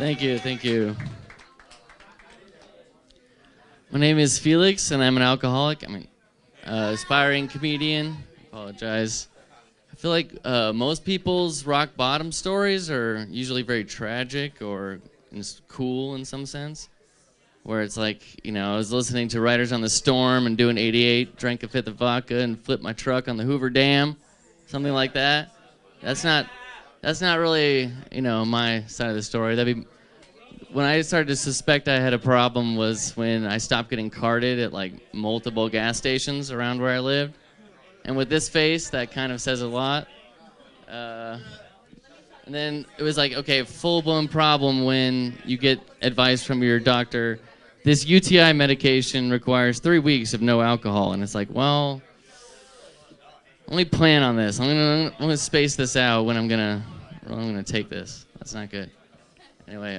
Thank you, thank you. My name is Felix, and I'm an alcoholic. I'm an aspiring comedian. Apologize. I feel like most people's rock bottom stories are usually very tragic or cool in some sense. Where it's like, I was listening to Riders on the Storm and doing 88, drank a fifth of vodka, and flipped my truck on the Hoover Dam, something like that. That's not really, my side of the story. That'd be when I started to suspect I had a problem was when I stopped getting carded at like multiple gas stations around where I lived. And with this face, that kind of says a lot. And then it was like, okay, full-blown problem when you get advice from your doctor. This UTI medication requires 3 weeks of no alcohol. And it's like, well, let me plan on this. I'm gonna space this out when I'm gonna take this. That's not good. Anyway,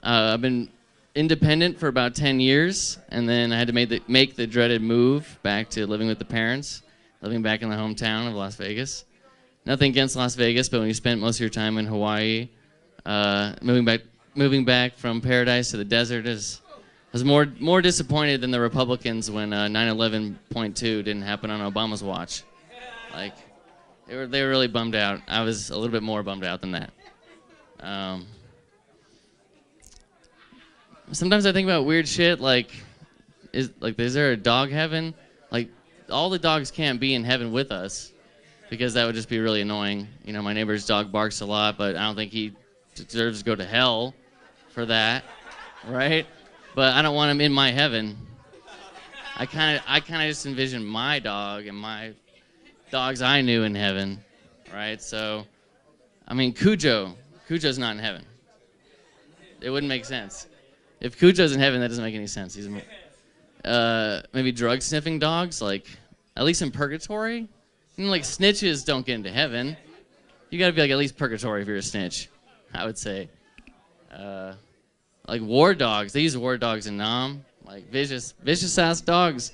I've been independent for about 10 years, and then I had to make the dreaded move back to living with the parents, living back in the hometown of Las Vegas. Nothing against Las Vegas, but when you spent most of your time in Hawaii, moving back from paradise to the desert I was more disappointed than the Republicans when 9/11.2 didn't happen on Obama's watch. Like, they were really bummed out. I was a little bit more bummed out than that. Sometimes I think about weird shit, like, is there a dog heaven? Like, all the dogs can't be in heaven with us, because that would just be really annoying. My neighbor's dog barks a lot, but I don't think he deserves to go to hell for that, right? But I don't want him in my heaven. I kind of just envision my dog and my dogs I knew in heaven, right? So, I mean, Cujo's not in heaven. It wouldn't make sense. If Cujo's in heaven, that doesn't make any sense. He's maybe drug-sniffing dogs, like, at least in purgatory. Like, snitches don't get into heaven. You gotta be, like, at least purgatory if you're a snitch, I would say. Like, war dogs. They use war dogs in Nam. Like, vicious-ass dogs.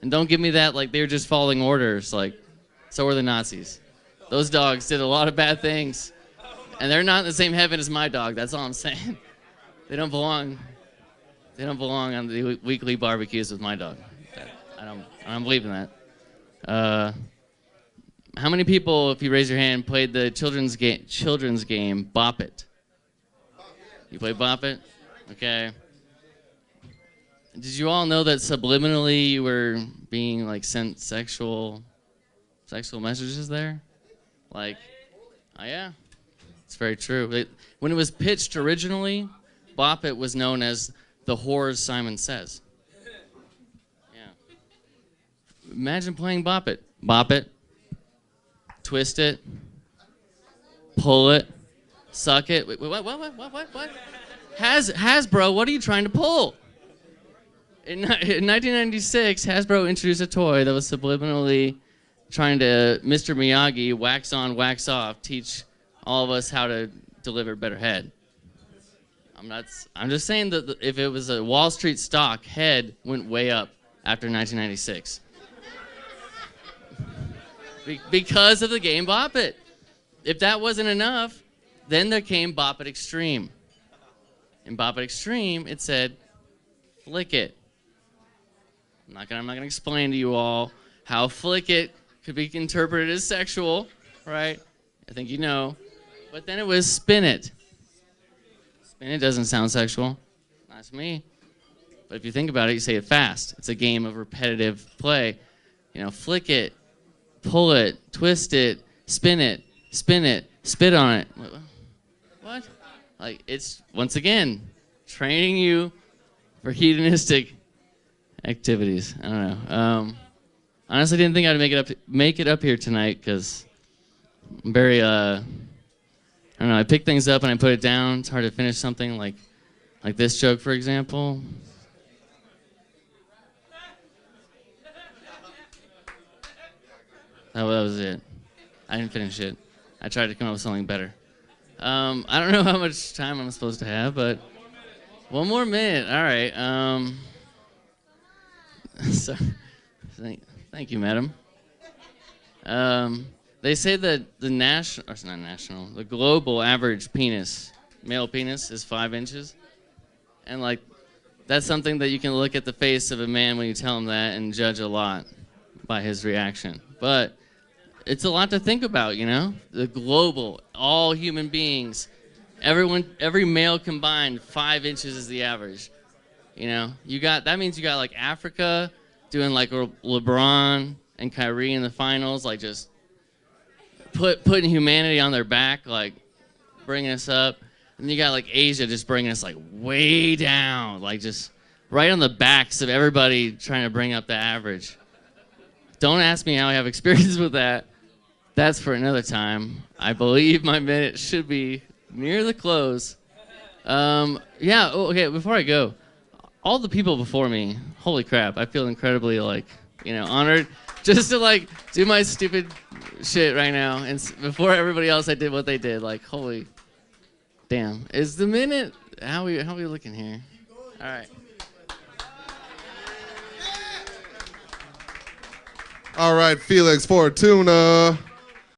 And don't give me that, like, they're just following orders. Like, so were the Nazis. Those dogs did a lot of bad things. And they're not in the same heaven as my dog. That's all I'm saying. They don't belong on the weekly barbecues with my dog. I don't believe in that. How many people, if you raise your hand, played the children's game Bop It? You play Bop It? Okay. Did you all know that subliminally you were being like sent sexual messages there? Like, oh yeah, it's very true. When it was pitched originally, Bop It was known as the Whores Simon Says. Yeah. Imagine playing Bop It. Bop it. Twist it. Pull it. Suck it. Wait, what? Hasbro, what are you trying to pull? In 1996, Hasbro introduced a toy that was subliminally trying to Mr. Miyagi, wax on, wax off, teach all of us how to deliver better head. I'm just saying that if it was a Wall Street stock, head went way up after 1996. Because of the game Bop It. If that wasn't enough, then there came Bop It Extreme. In Bop It Extreme, it said, flick it. I'm not gonna explain to you all how flick it could be interpreted as sexual, right? I think you know. But then it was spin it. Spin it doesn't sound sexual. Not to me. But if you think about it, you say it fast. It's a game of repetitive play. Flick it, pull it, twist it, spin it, spit on it. What? Like, it's, once again, training you for hedonistic activities. I don't know. Honestly, didn't think I'd make it up here tonight because I'm very, I don't know, I pick things up and I put it down. It's hard to finish something like this joke, for example. That was it. I didn't finish it. I tried to come up with something better. I don't know how much time I'm supposed to have, but 1 more minute. All right. So, thank you, madam. They say that the global average penis male penis is 5 inches. And like, that's something that you can look at the face of a man when you tell him that and judge a lot by his reaction. But it's a lot to think about, you know? The global, all human beings, every male combined, 5 inches is the average. You know, that means you got like Africa doing like LeBron and Kyrie in the finals, like just putting humanity on their back, like bringing us up. And you got like Asia just bringing us like way down, like just right on the backs of everybody trying to bring up the average. Don't ask me how I have experience with that. That's for another time. I believe my minute should be near the close. Yeah, okay, before I go, all the people before me, holy crap, I feel incredibly like, honored just to like do my stupid shit right now. And before everybody else, I did what they did. Like, holy damn. Is the minute, how we looking here? All right. All right, Felix Fortuna.